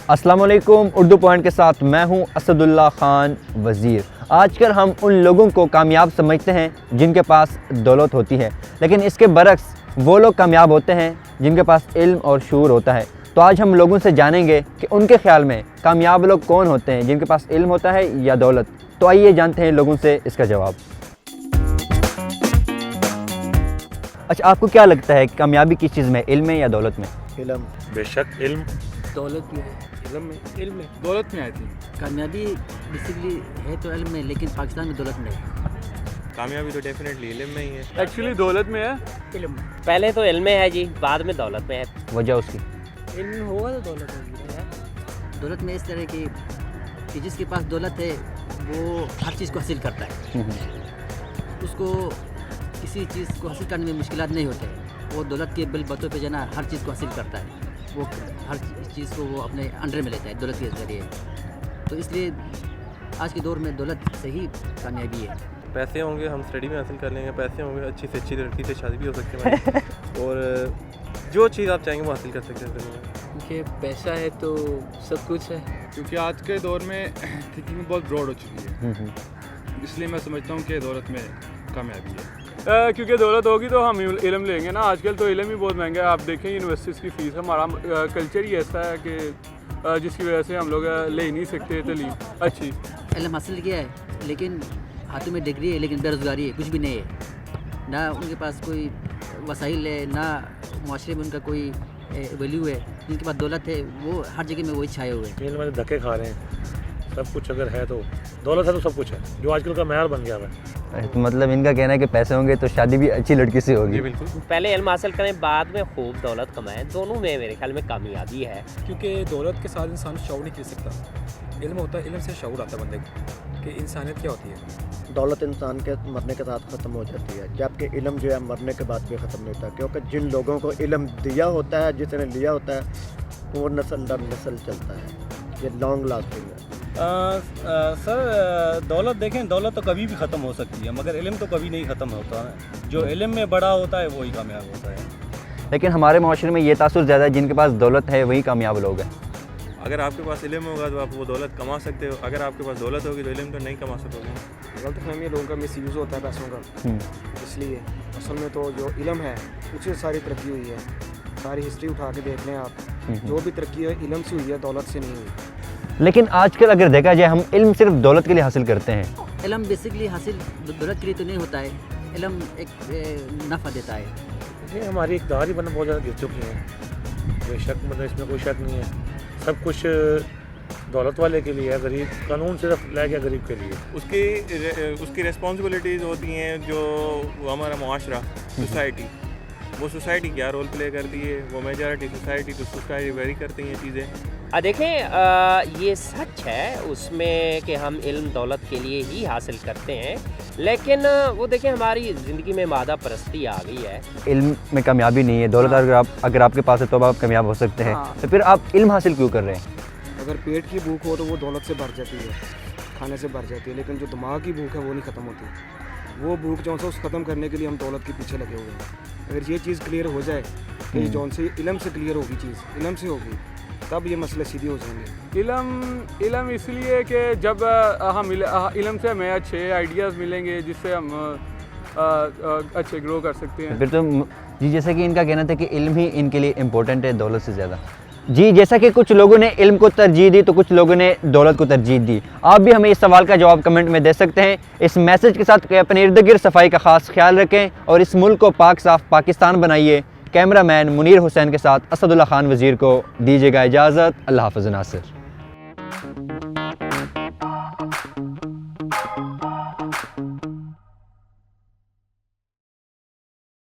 السلام علیکم، اردو پوائنٹ کے ساتھ میں ہوں اسداللہ خان وزیر۔ آج کل ہم ان لوگوں کو کامیاب سمجھتے ہیں جن کے پاس دولت ہوتی ہے، لیکن اس کے برعکس وہ لوگ کامیاب ہوتے ہیں جن کے پاس علم اور شعور ہوتا ہے۔ تو آج ہم لوگوں سے جانیں گے کہ ان کے خیال میں کامیاب لوگ کون ہوتے ہیں، جن کے پاس علم ہوتا ہے یا دولت۔ تو آئیے جانتے ہیں لوگوں سے اس کا جواب۔ اچھا، آپ کو کیا لگتا ہے کہ کامیابی کس چیز میں، علم میں یا دولت میں؟ علم، بے شک علم، دولت میں، علم میں دولت میں آئی تھی۔ کامیابی بیسکلی ہے تو علم میں، لیکن پاکستان میں دولت میں ہے۔ کامیابی تو ڈیفینیٹلی علم میں ہی ہے۔ ایکچولی دولت میں ہے، علم پہلے تو علم میں ہے جی، بعد میں دولت میں ہے۔ وجہ اس کی علم ہوگا تو دولت ہوگی۔ دولت میں اس طرح کی کہ جس کے پاس دولت ہے وہ ہر چیز کو حاصل کرتا ہے، اس کو کسی چیز کو حاصل کرنے میں مشکلات نہیں ہوتے۔ وہ دولت کے بل بتوں پہ جانا ہر چیز کو حاصل کرتا ہے، وہ ہر چیز کو وہ اپنے انڈر میں لیتا ہے دولت کے ذریعے۔ تو اس لیے آج کے دور میں دولت سے ہی کامیابی ہے۔ پیسے ہوں گے ہم اسٹڈی میں حاصل کر لیں گے، پیسے ہوں گے اچھی سے اچھی لڑکی سے شادی بھی ہو سکتی ہے اور جو چیز آپ چاہیں گے وہ حاصل کر سکتے ہیں۔ کیونکہ پیسہ ہے تو سب کچھ ہے، کیونکہ آج کے دور میں تھنکنگ بہت براڈ ہو چکی ہے، اس لیے میں سمجھتا ہوں کہ دولت میں کامیابی ہے۔ کیونکہ دولت ہوگی تو ہم علم لیں گے نا۔ آج کل تو علم ہی بہت مہنگا ہے، آپ دیکھیں یونیورسٹیز کی فیس، ہمارا کلچر ہی ایسا ہے کہ جس کی وجہ سے ہم لوگ لے ہی نہیں سکتے تعلیم اچھی۔ علم حاصل کیا ہے لیکن ہاتھوں میں ڈگری ہے لیکن بے روزگاری ہے، کچھ بھی نہیں ہے، نہ ان کے پاس کوئی وسائل ہے، نہ معاشرے میں ان کا کوئی ویلیو ہے۔ جن کے پاس دولت ہے وہ ہر جگہ میں وہی چھائے ہوئے ہیں۔ علم میں دھکے کھا رہے ہیں، سب کچھ اگر ہے تو دولت ہے تو سب کچھ ہے، جو آج کل کا معیار بن گیا ہے۔ تو مطلب ان کا کہنا ہے کہ پیسے ہوں گے تو شادی بھی اچھی لڑکی سے ہوگی۔ جی بالکل، پہلے علم حاصل کریں، بعد میں خوب دولت کمائیں، دونوں میں میرے خیال میں کامیابی ہے۔ کیونکہ دولت کے ساتھ انسان شعور نہیں خرید سکتا، علم ہوتا ہے، علم سے شعور آتا ہے بندے کو کہ انسانیت کیا ہوتی ہے۔ دولت انسان کے مرنے کے ساتھ ختم ہو جاتی ہے، جبکہ علم جو ہے مرنے کے بعد بھی ختم نہیں ہوتا، کیونکہ جن لوگوں کو علم دیا ہوتا ہے، جس نے لیا ہوتا ہے، وہ نسل در نسل چلتا ہے، یہ لانگ لاسٹنگ ہے۔ سر دولت دیکھیں، دولت تو کبھی بھی ختم ہو سکتی ہے مگر علم تو کبھی نہیں ختم ہوتا ہے۔ جو علم میں بڑا ہوتا ہے وہی کامیاب ہوتا ہے۔ لیکن ہمارے معاشرے میں یہ تاثر زیادہ ہے جن کے پاس دولت ہے وہی کامیاب لوگ ہیں۔ اگر آپ کے پاس علم ہوگا تو آپ وہ دولت کما سکتے ہو، اگر آپ کے پاس دولت ہوگی تو علم تو نہیں کما سکو گے۔ غلط فہمی لوگوں کا مس یوز ہوتا ہے پیسوں کا، اس لیے اصل میں تو جو علم ہے اس سے ساری ترقی ہوئی ہے۔ ساری ہسٹری اٹھا کے دیکھ لیں آپ، جو بھی ترقی ہے علم سے ہوئی ہے، دولت سے نہیں ہوئی۔ لیکن آج کل اگر دیکھا جائے ہم علم صرف دولت کے لیے حاصل کرتے ہیں۔ علم بیسکلی حاصل دولت کے لیے تو نہیں ہوتا ہے، علم ایک نفع دیتا ہے۔ یہ ہماری اقدار ہی بنا بہت زیادہ گر چکی ہیں، بے شک، مطلب اس میں کوئی شک نہیں ہے۔ سب کچھ دولت والے کے لیے ہے، غریب قانون صرف لے گیا غریب کے لیے۔ اس کی ریسپانسبلٹیز ہوتی ہیں جو ہمارا معاشرہ، سوسائٹی، وہ سوسائٹی کیا رول پلے کرتی ہے، وہ میجارٹی سوسائٹی تو سوسائٹی ویری کرتی ہیں چیزیں۔ دیکھیں یہ سچ ہے اس میں کہ ہم علم دولت کے لیے ہی حاصل کرتے ہیں، لیکن وہ دیکھیں ہماری زندگی میں مادہ پرستی آ گئی ہے۔ علم میں کامیابی نہیں ہے، دولت اگر آپ کے پاس ہے تو آپ کامیاب ہو سکتے ہیں، تو پھر آپ علم حاصل کیوں کر رہے ہیں؟ اگر پیٹ کی بھوک ہو تو وہ دولت سے بھر جاتی ہے، کھانے سے بھر جاتی ہے، لیکن جو دماغ کی بھوک ہے وہ نہیں ختم ہوتی۔ وہ بھوک جو ہے اس ختم کرنے کے لیے ہم دولت کے پیچھے لگے ہوئے ہیں۔ اگر یہ چیز کلیئر ہو جائے کہ جو سے علم سے کلیئر ہوگی، چیز علم سے ہوگی، تب یہ مسئلے سیدھے ہو جائیں گے۔ علم اس لیے کہ جب ہم علم سے ہمیں اچھے آئیڈیاز ملیں گے جس سے ہم اچھے گرو کر سکتے ہیں۔ پھر تو جی جیسا کہ ان کا کہنا تھا کہ علم ہی ان کے لیے امپورٹنٹ ہے دولت سے زیادہ۔ جی جیسا کہ کچھ لوگوں نے علم کو ترجیح دی تو کچھ لوگوں نے دولت کو ترجیح دی۔ آپ بھی ہمیں اس سوال کا جواب کمنٹ میں دے سکتے ہیں۔ اس میسج کے ساتھ کہ اپنے ارد گرد صفائی کا خاص خیال رکھیں اور اس ملک کو پاک صاف پاکستان بنائیے۔ کیمرہ مین منیر حسین کے ساتھ اسداللہ خان وزیر کو دیجیے گا اجازت۔ اللہ حافظ ناصر۔